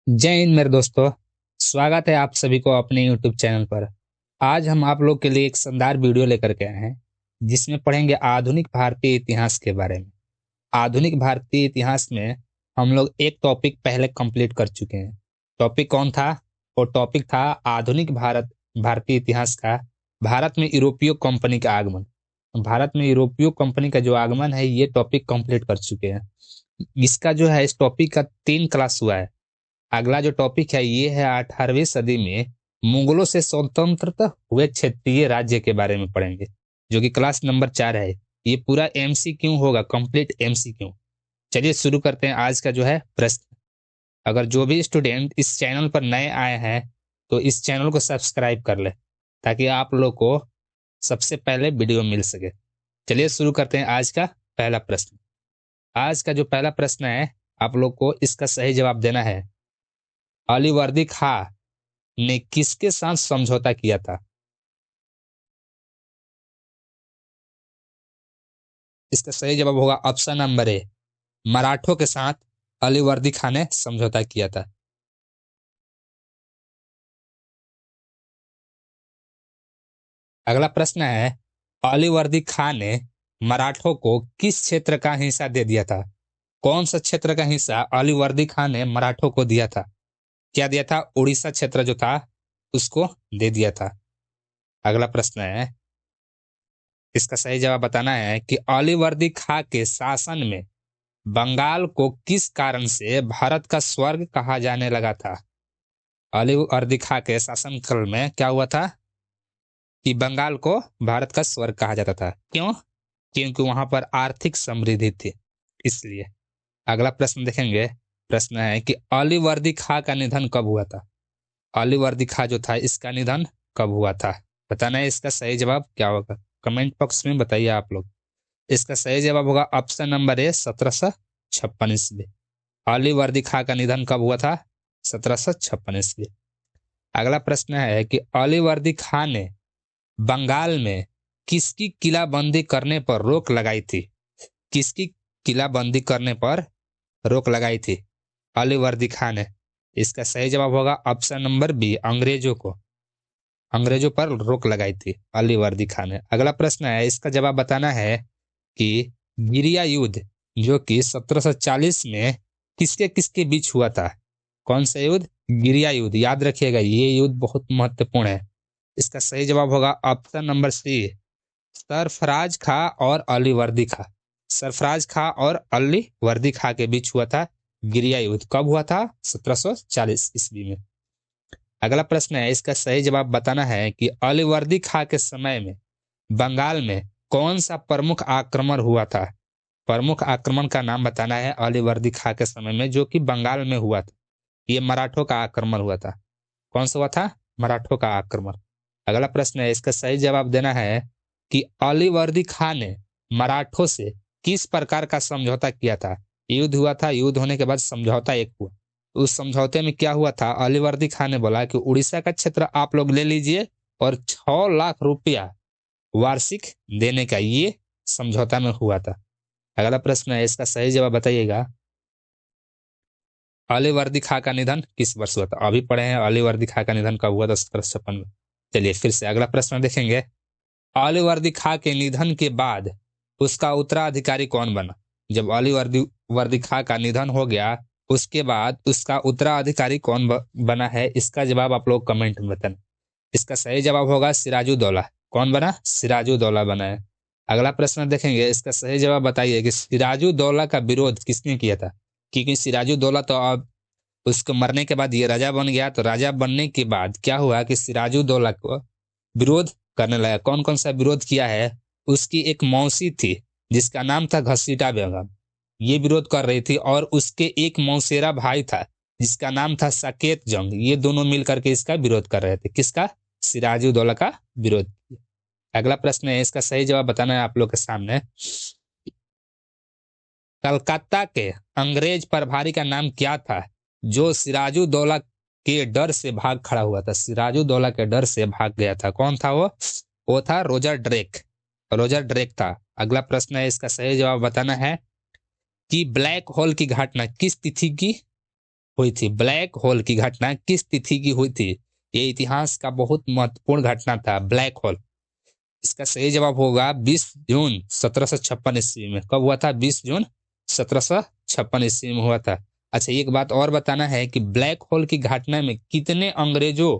जय हिंद मेरे दोस्तों। स्वागत है आप सभी को अपने YouTube चैनल पर। आज हम आप लोग के लिए एक शानदार वीडियो लेकर के आए हैं जिसमें पढ़ेंगे आधुनिक भारतीय इतिहास के बारे में। आधुनिक भारतीय इतिहास में हम लोग एक टॉपिक पहले कंप्लीट कर चुके हैं। टॉपिक कौन था? वो टॉपिक था आधुनिक भारतीय इतिहास का भारत में यूरोपीय कंपनी का आगमन। भारत में यूरोपीय कंपनी का जो आगमन है ये टॉपिक कंप्लीट कर चुके हैं। इसका जो है इस टॉपिक का 3 क्लास हुआ है। अगला जो टॉपिक है ये है 18वीं सदी में मुगलों से स्वतंत्र हुए क्षेत्रीय राज्य के बारे में पढ़ेंगे, जो कि क्लास नंबर 4 है। ये पूरा MCQ होगा, कंप्लीट MCQ। चलिए शुरू करते हैं आज का जो है प्रश्न। अगर जो भी स्टूडेंट इस चैनल पर नए आए हैं तो इस चैनल को सब्सक्राइब कर ले ताकि आप लोग को सबसे पहले वीडियो मिल सके। चलिए शुरू करते हैं आज का पहला प्रश्न। आज का जो पहला प्रश्न है आप लोग को इसका सही जवाब देना है। अलीवर्दी खां ने किसके साथ समझौता किया था? इसका सही जवाब होगा ऑप्शन नंबर ए, मराठों के साथ अलीवर्दी खां ने समझौता किया था। अगला प्रश्न है, अलीवर्दी खां ने मराठों को किस क्षेत्र का हिस्सा दे दिया था? कौन सा क्षेत्र का हिस्सा अलीवर्दी खां ने मराठों को दिया था? क्या दिया था? उड़ीसा क्षेत्र जो था उसको दे दिया था। अगला प्रश्न है, इसका सही जवाब बताना है कि अलीवर्दी खां के शासन में बंगाल को किस कारण से भारत का स्वर्ग कहा जाने लगा था? अलीवर्दी खां के शासनकाल में क्या हुआ था कि बंगाल को भारत का स्वर्ग कहा जाता था? क्यों? क्योंकि वहां पर आर्थिक समृद्धि थी, इसलिए। अगला प्रश्न देखेंगे। प्रश्न है कि अलीवर्दी खां का निधन कब हुआ था? अलीवर्दी खां जो था इसका निधन कब हुआ था? बताना है इसका सही जवाब क्या होगा, कमेंट बॉक्स में बताइए आप लोग। इसका सही जवाब होगा ऑप्शन नंबर ए, 1756 ईस्वी। अलीवर्दी खां का निधन कब हुआ था? 1756 ईस्वी। अगला प्रश्न है कि अलीवर्दी खां ने बंगाल में किसकी किलाबंदी करने पर रोक लगाई थी? किसकी किलाबंदी करने पर रोक लगाई थी अलीवर्दी खां ने? इसका सही जवाब होगा ऑप्शन नंबर बी, अंग्रेजों को। अंग्रेजों पर रोक लगाई थी अलीवर्दी खां ने। अगला प्रश्न है, इसका जवाब बताना है कि गिरिया युद्ध जो कि 1740 में किसके किसके बीच हुआ था? कौन सा युद्ध? गिरिया युद्ध। याद रखिएगा ये युद्ध बहुत महत्वपूर्ण है। इसका सही जवाब होगा ऑप्शन नंबर सी, सरफराज खां और अलीवर्दी खां। सरफराज खां और अलीवर्दी खां के बीच हुआ था गिरिया युद्ध। कब हुआ था? 1740 ईस्वी में। अगला प्रश्न है, इसका सही जवाब बताना है कि अलीवर्दी खां के समय में बंगाल में कौन सा प्रमुख आक्रमण हुआ था? प्रमुख आक्रमण का नाम बताना है अलीवर्दी खां के समय में जो कि बंगाल में हुआ था। ये मराठों का आक्रमण हुआ था। कौन सा हुआ था? मराठों का आक्रमण। अगला प्रश्न है, इसका सही जवाब देना है कि अलीवर्दी खां ने मराठों से किस प्रकार का समझौता किया था? युद्ध हुआ था, युद्ध होने के बाद समझौता एक हुआ। उस समझौते में क्या हुआ था? अलीवर्दी खां ने बोला कि उड़ीसा का क्षेत्र आप लोग ले लीजिए और 6 लाख रुपया वार्षिक देने का ये समझौता में हुआ था। अगला प्रश्न है, इसका सही जवाब बताइएगा। अलीवर्दी खां का निधन किस वर्ष हुआ था? अभी पढ़े हैं अलीवर्दी खां का निधन कब हुआ था, 1756 में। चलिए फिर से अगला प्रश्न देखेंगे। अलीवर्दी खां के निधन के बाद उसका उत्तराधिकारी कौन बना? जब अलीवर्दी वर्दी खां का निधन हो गया उसके बाद उसका उत्तराधिकारी कौन बना है? इसका जवाब आप लोग कमेंट में बताना। इसका सही जवाब होगा सिराजुद्दौला। कौन बना? सिराजुद्दौला बना है। अगला प्रश्न देखेंगे। इसका सही जवाब बताइए कि सिराजुद्दौला का विरोध किसने किया था? क्योंकि सिराजुद्दौला तो अब उसको मरने के बाद ये राजा बन गया, तो राजा बनने के बाद क्या हुआ कि सिराजुद्दौला को विरोध करने लगा। कौन कौन सा विरोध किया है? उसकी एक मौसी थी जिसका नाम था घसीटा बेगम, ये विरोध कर रही थी। और उसके एक मौसेरा भाई था जिसका नाम था साकेत जंग, ये दोनों मिलकर के इसका विरोध कर रहे थे। किसका? सिराजुद्दौला का विरोध। अगला प्रश्न है, इसका सही जवाब बताना है आप लोग के सामने। कलकत्ता के अंग्रेज प्रभारी का नाम क्या था जो सिराजुद्दौला के डर से भाग खड़ा हुआ था? सिराजुद्दौला के डर से भाग गया था। कौन था वो? वो था रोजर ड्रेक। रोजर ड्रेक था। अगला प्रश्न है, इसका सही जवाब बताना है कि ब्लैक होल की घटना किस तिथि की हुई थी? ब्लैक होल की घटना किस तिथि की हुई थी? ये इतिहास का बहुत महत्वपूर्ण घटना था, ब्लैक होल। इसका सही जवाब होगा 20 जून 1756 ईस्वी में। कब हुआ था? 20 जून 1756 ईस्वी में हुआ था। अच्छा, एक बात और बताना है कि ब्लैक होल की घटना में कितने अंग्रेजों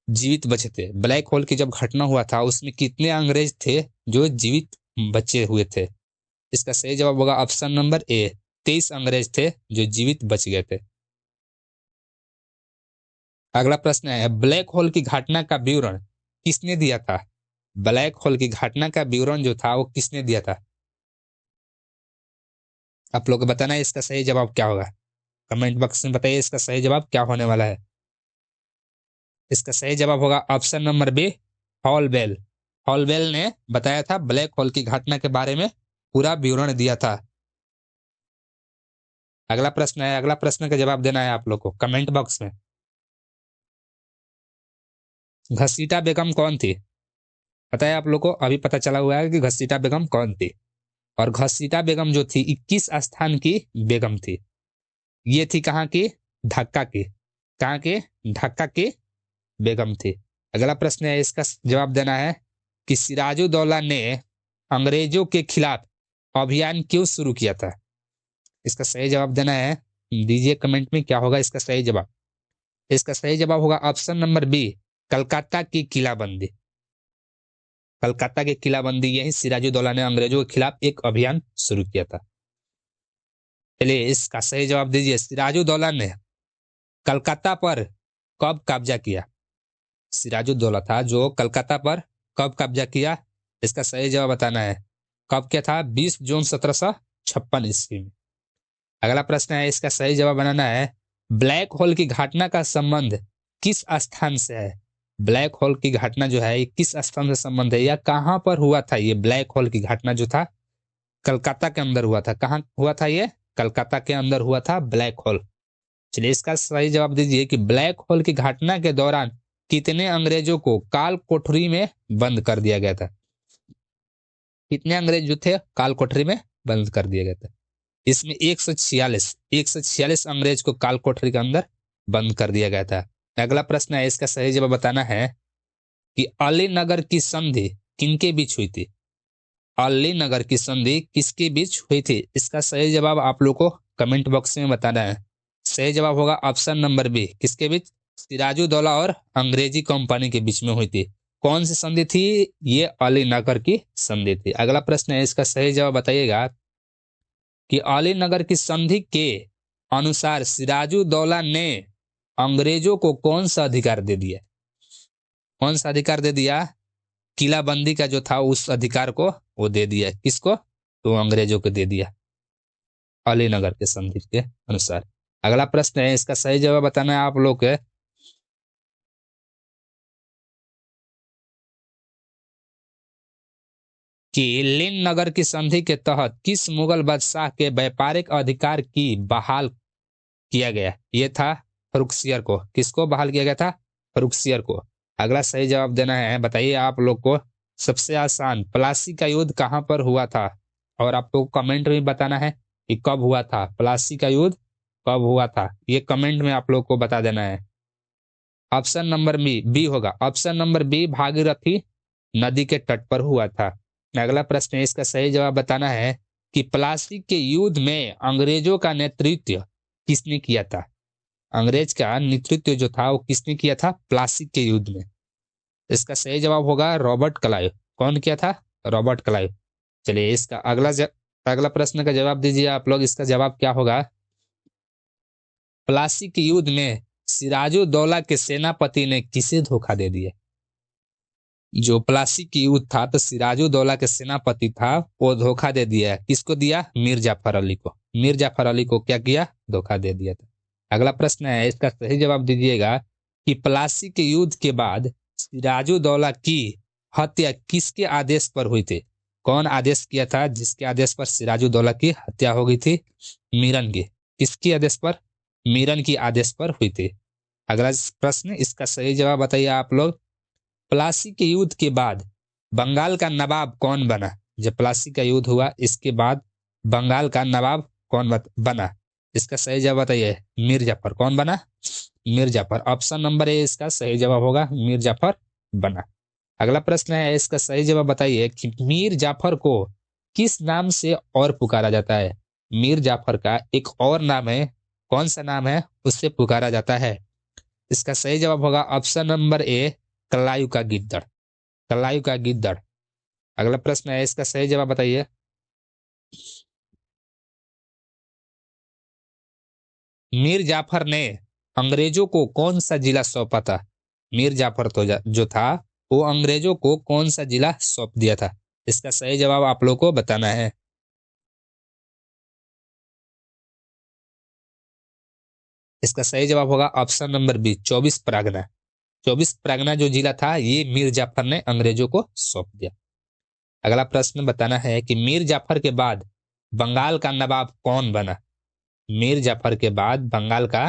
जीवित बचे थे? ब्लैक होल की जब घटना हुआ था उसमें कितने अंग्रेज थे जो जीवित बचे हुए थे? इसका सही जवाब होगा ऑप्शन नंबर ए, 23 अंग्रेज थे जो जीवित बच गए थे। अगला प्रश्न है, ब्लैक होल की घटना का विवरण किसने दिया था? ब्लैक होल की घटना का विवरण जो था वो किसने दिया था? आप लोग को बताना है इसका सही जवाब क्या होगा। कमेंट बॉक्स में बताइए इसका सही जवाब क्या होने वाला है। इसका सही जवाब होगा ऑप्शन नंबर बी, हॉलबेल। हॉलबेल ने बताया था, ब्लैक होल की घटना के बारे में पूरा विवरण दिया था। अगला प्रश्न है, अगला प्रश्न का जवाब देना है आप लोग को कमेंट बॉक्स में। घसीटा बेगम कौन थी? पता है आप लोग को? अभी पता चला हुआ है कि घसीटा बेगम कौन थी। और घसीटा बेगम जो थी 21 स्थान की बेगम थी। ये थी कहाँ की? ढाका की। कहाँ की? ढाका की बेगम थी। अगला प्रश्न है, इसका जवाब देना है कि सिराजुद्दौला ने अंग्रेजों के खिलाफ अभियान क्यों शुरू किया था? इसका सही जवाब देना है, दीजिए कमेंट में क्या होगा इसका सही जवाब। इसका सही जवाब होगा ऑप्शन नंबर बी, कलकत्ता की किलाबंदी। कलकत्ता की किलाबंदी, यही सिराजुद्दौला ने अंग्रेजों के खिलाफ एक अभियान शुरू किया था। चलिए इसका सही जवाब दीजिए, सिराजुद्दौला ने कलकत्ता पर कब कब्जा किया? सिराजुद्दौला था जो कलकत्ता पर कब कब्जा किया? इसका सही जवाब बताना है। कब क्या था? 20 जून 1756 ईस्वी में। अगला प्रश्न है, इसका सही जवाब बनाना है, ब्लैक होल की घटना का संबंध किस स्थान से है? ब्लैक होल की घटना जो है ये किस स्थान से संबंध है या कहां पर हुआ था? ये ब्लैक होल की घटना जो था कलकत्ता के अंदर हुआ था। कहां हुआ था? ये कलकत्ता के अंदर हुआ था ब्लैक होल। चलिए इसका सही जवाब दीजिए कि ब्लैक होल की घटना के दौरान कितने अंग्रेजों को काल कोठरी में बंद कर दिया गया था? कितने अंग्रेज जो थे काल कोठरी में बंद कर दिया गया था? इसमें 146 अंग्रेज को काल कोठरी के अंदर बंद कर दिया गया था। अगला प्रश्न है, इसका सही जवाब बताना है कि अलीनगर की संधि किनके बीच हुई थी? अलीनगर की संधि किसके बीच हुई थी? इसका सही जवाब आप लोग को कमेंट बॉक्स में बताना है। सही जवाब होगा ऑप्शन नंबर बी, किसके बीच? सिराजुद्दौला और अंग्रेजी कंपनी के बीच में हुई थी। कौन सी संधि थी? ये अलीनगर की संधि थी। अगला प्रश्न है, इसका सही जवाब बताइएगा कि अलीनगर की संधि के अनुसार सिराजुद्दौला ने अंग्रेजों को कौन सा अधिकार दे दिया? कौन सा अधिकार दे दिया? किलाबंदी का जो था उस अधिकार को वो दे दिया। किसको? तो अंग्रेजों को दे दिया अलीनगर के संधि के अनुसार। अगला प्रश्न है, इसका सही जवाब बताना है आप लोग के। कि लीन नगर की संधि के तहत किस मुगल बादशाह के व्यापारिक अधिकार की बहाल किया गया? ये था फरुखसियर को। किसको बहाल किया गया था? फरुखसियर को। अगला सही जवाब देना है, बताइए आप लोग को। सबसे आसान, प्लासी का युद्ध कहां पर हुआ था? और आपको कमेंट में बताना है कि कब हुआ था प्लासी का युद्ध, कब हुआ था ये कमेंट में आप लोग को बता देना है। ऑप्शन नंबर बी बी होगा। ऑप्शन नंबर बी, भागीरथी नदी के तट पर हुआ था। अगला प्रश्न है, इसका सही जवाब बताना है कि प्लासी के युद्ध में अंग्रेजों का नेतृत्व किसने किया था? अंग्रेज का नेतृत्व जो था वो किसने किया था प्लासी के युद्ध में? इसका सही जवाब होगा रॉबर्ट क्लाइव। कौन किया था? Robert Clive. चलिए इसका अगला प्रश्न का जवाब दीजिए आप लोग। इसका जवाब क्या होगा? प्लासी के युद्ध में सिराजुद्दौला के सेनापति ने किसे धोखा दे दिया? जो प्लासी की युद्ध था तो सिराजुद्दौला के सेनापति था वो धोखा दे दिया। किसको दिया? मीर जाफर अली को। मीर जाफर अली को क्या किया? धोखा दे दिया था। अगला प्रश्न है, इसका सही जवाब दीजिएगा कि प्लासी के युद्ध के बाद सिराजुद्दौला की हत्या किसके आदेश पर हुई थी? कौन आदेश किया था जिसके आदेश पर सिराजुद्दौला की हत्या हो गई थी? मीरन की। किसकी आदेश पर? मीरन की आदेश पर हुई थी। अगला प्रश्न, इसका सही जवाब बताइए आप लोग। प्लासी के युद्ध के बाद बंगाल का नवाब कौन बना? जब प्लासी का युद्ध हुआ इसके बाद बंगाल का नवाब कौन बना? इसका सही जवाब बताइए। मीर जाफर कौन बना? Mir Jafar. Option number A इसका सही जवाब होगा, मीर जाफर बना। अगला प्रश्न है, इसका सही जवाब बताइए कि मीर जाफर को किस नाम से और पुकारा जाता है? मीर जाफर का एक और नाम है, कौन सा नाम है उससे पुकारा जाता है? इसका सही जवाब होगा ऑप्शन नंबर ए, कलायु का गिद्दड़। कलायु का गिद्दड़। अगला प्रश्न है, इसका सही जवाब बताइए। मीर जाफर ने अंग्रेजों को कौन सा जिला सौंपा था? मीर जाफर तो जो था वो अंग्रेजों को कौन सा जिला सौंप दिया था? इसका सही जवाब आप लोग को बताना है। इसका सही जवाब होगा option number B, 24 Pargana. 24 Pargana जो जिला था ये मीर जाफर ने अंग्रेजों को सौंप दिया। अगला प्रश्न बताना है कि मीर जाफर के बाद बंगाल का नवाब कौन बना? मीर जाफर के बाद बंगाल का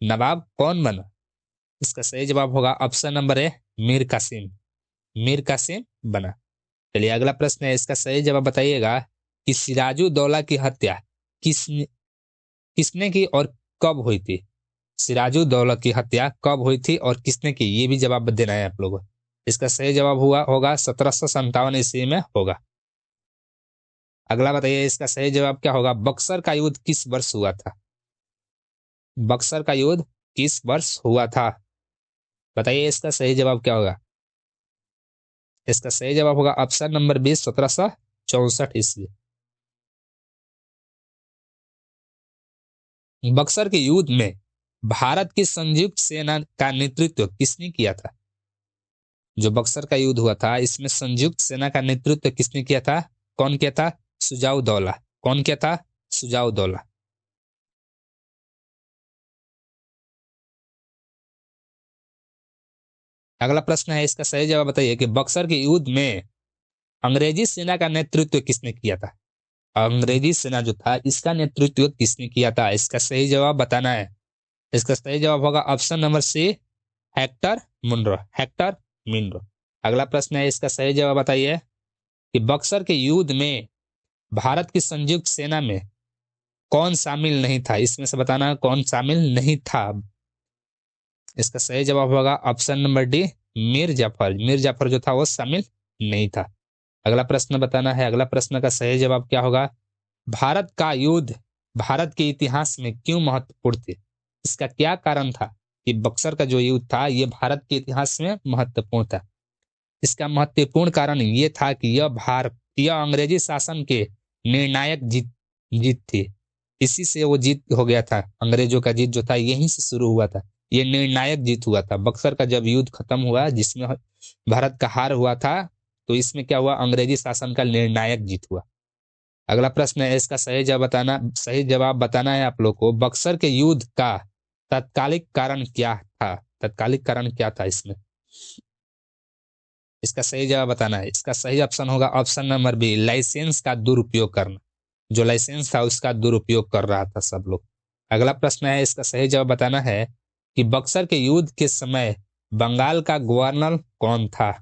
नवाब कौन बना? इसका सही जवाब होगा option number A, Mir Qasim. Mir Qasim बना। चलिए अगला प्रश्न है, इसका सही जवाब बताइएगा कि सिराजुद्दौला की हत्या किसने किसने की और कब हुई थी? सिराजुद्दौला की हत्या कब हुई थी और किसने की, ये भी जवाब देना है आप लोगों को। इसका सही जवाब हुआ होगा 1757 ईस्वी में होगा। अगला बताइए, इसका सही जवाब क्या होगा? बक्सर का युद्ध किस वर्ष हुआ था? बक्सर का युद्ध किस वर्ष हुआ था? बताइए इसका सही जवाब क्या होगा? इसका सही जवाब होगा ऑप्शन नंबर 20, 1764 ईस्वी। बक्सर के युद्ध में भारत की संयुक्त सेना का नेतृत्व किसने किया था? जो बक्सर का युद्ध हुआ था इसमें संयुक्त सेना का नेतृत्व किसने किया था? कौन किया था? सुजाउद्दौला। कौन किया था? सुजाउद्दौला। अगला प्रश्न है, इसका सही जवाब बताइए कि बक्सर के युद्ध में अंग्रेजी सेना का नेतृत्व किसने किया था? अंग्रेजी सेना जो था इसका नेतृत्व किसने किया था? इसका सही जवाब बताना है। इसका सही जवाब होगा option number C, Hector Munro. Hector Munro. अगला प्रश्न है, इसका सही जवाब बताइए कि बक्सर के युद्ध में भारत की संयुक्त सेना में कौन शामिल नहीं था? इसमें से बताना कौन शामिल नहीं था। इसका सही जवाब होगा option number D, Mir Jafar. Mir Jafar जो था वो शामिल नहीं था। अगला प्रश्न बताना है, अगला प्रश्न का सही जवाब क्या होगा? भारत का युद्ध भारत के इतिहास में क्यों महत्वपूर्ण थे? इसका क्या कारण था कि बक्सर का जो युद्ध था ये भारत के इतिहास में महत्वपूर्ण था? इसका महत्वपूर्ण कारण ये था कि यह अंग्रेजी शासन के निर्णायक जीत थी। इसी से वो जीत हो गया था। अंग्रेजों का जीत जो था यहीं से शुरू हुआ था। ये निर्णायक जीत हुआ था बक्सर का जब युद्ध खत्म हुआ जिसमें भारत का हार हुआ था, तो इसमें क्या हुआ? अंग्रेजी शासन का निर्णायक जीत हुआ। अगला प्रश्न है, इसका सही जवाब बताना है आप लोग को। बक्सर के युद्ध का तत्कालिक कारण क्या था? तत्कालिक कारण क्या था इसमें? इसका सही जवाब बताना है। इसका सही ऑप्शन होगा ऑप्शन नंबर बी, लाइसेंस का दुरुपयोग करना। जो लाइसेंस था उसका दुरुपयोग कर रहा था सब लोग। अगला प्रश्न है, इसका सही जवाब बताना है कि बक्सर के युद्ध के समय बंगाल का गवर्नर कौन था?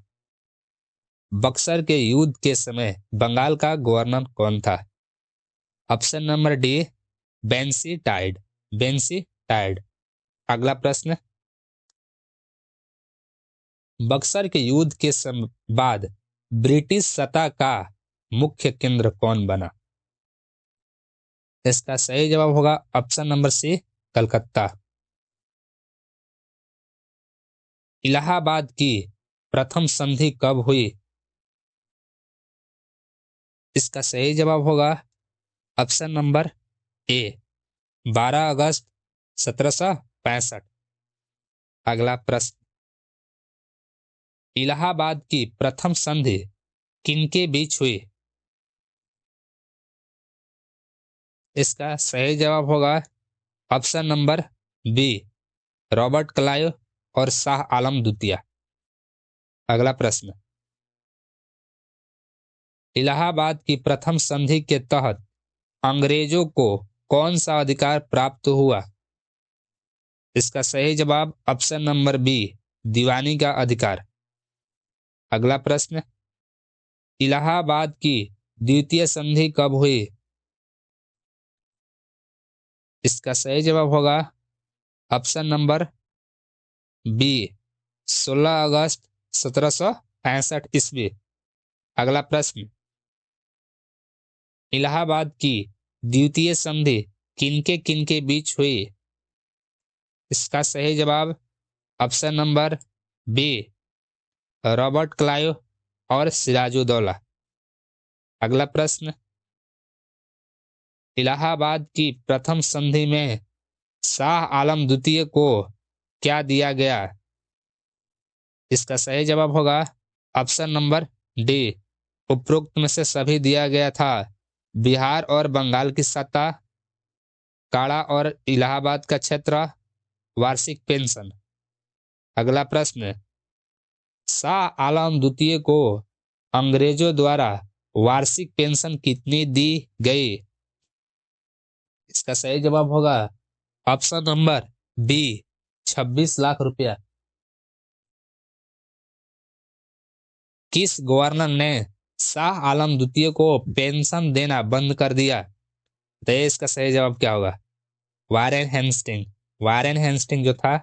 बक्सर के युद्ध के समय बंगाल का गवर्नर कौन था? ऑप्शन नंबर डी, बेंसी टाइड। बेंसी टाइड। अगला प्रश्न, बक्सर के युद्ध के बाद ब्रिटिश सत्ता का मुख्य केंद्र कौन बना? इसका सही जवाब होगा option number C, Calcutta. Allahabad की प्रथम संधि कब हुई? इसका सही जवाब होगा ऑप्शन नंबर ए, 12 अगस्त 1765। अगला प्रश्न, इलाहाबाद की प्रथम संधि किनके बीच हुई? इसका सही जवाब होगा option number B, Robert Clive और शाह आलम द्वितीय। अगला प्रश्न, इलाहाबाद की प्रथम संधि के तहत अंग्रेजों को कौन सा अधिकार प्राप्त हुआ? इसका सही जवाब ऑप्शन नंबर बी, दीवानी का अधिकार। अगला प्रश्न, इलाहाबाद की द्वितीय संधि कब हुई? इसका सही जवाब होगा ऑप्शन नंबर बी 16 अगस्त 1765 ईस्वी। अगला प्रश्न, इलाहाबाद की द्वितीय संधि किनके किनके बीच हुई? इसका सही जवाब option number B Robert Clive और सिराजुद्दौला। अगला प्रश्न, इलाहाबाद की प्रथम संधि में शाह आलम द्वितीय को क्या दिया गया? इसका सही जवाब होगा ऑप्शन नंबर डी उपरोक्त में से सभी दिया गया था। बिहार और बंगाल की सत्ता, काड़ा और इलाहाबाद का क्षेत्र, वार्षिक पेंशन। अगला प्रश्न, शाह आलम द्वितीय को अंग्रेजों द्वारा वार्षिक पेंशन कितनी दी गई? इसका सही जवाब होगा ऑप्शन नंबर बी 26 लाख रुपया। किस गवर्नर ने शाह आलम द्वितीय को पेंशन देना बंद कर दिया? तो इसका सही जवाब क्या होगा? Warren Hasting. वारेन हेस्टिंग जो था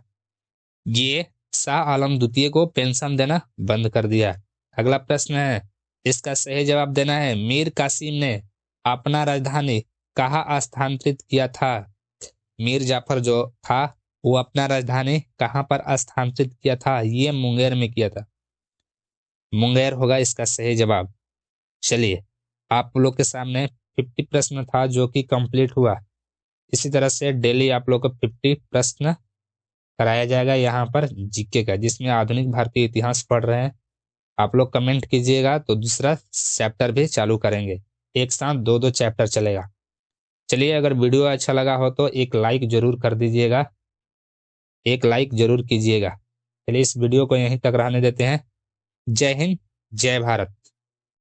ये शाह आलम द्वितीय को पेंशन देना बंद कर दिया। अगला प्रश्न है, इसका सही जवाब देना है मीर कासिम ने अपना राजधानी कहाँ स्थानांतरित किया था? मीर जाफर जो था वो अपना राजधानी कहाँ पर स्थानांतरित किया था? ये मुंगेर में किया था। मुंगेर होगा इसका सही जवाब। चलिए, आप लोग के सामने 50 प्रश्न था जो कि कंप्लीट हुआ। इसी तरह से डेली आप लोग को 50 प्रश्न कराया जाएगा यहाँ पर जीके का, जिसमें आधुनिक भारतीय इतिहास पढ़ रहे हैं। आप लोग कमेंट कीजिएगा तो दूसरा चैप्टर भी चालू करेंगे। एक साथ दो दो चैप्टर चलेगा। चलिए, अगर वीडियो अच्छा लगा हो तो एक लाइक जरूर कर दीजिएगा, एक लाइक जरूर कीजिएगा। चलिए, इस वीडियो को यहीं तक रहने देते हैं। जय हिंद, जय भारत।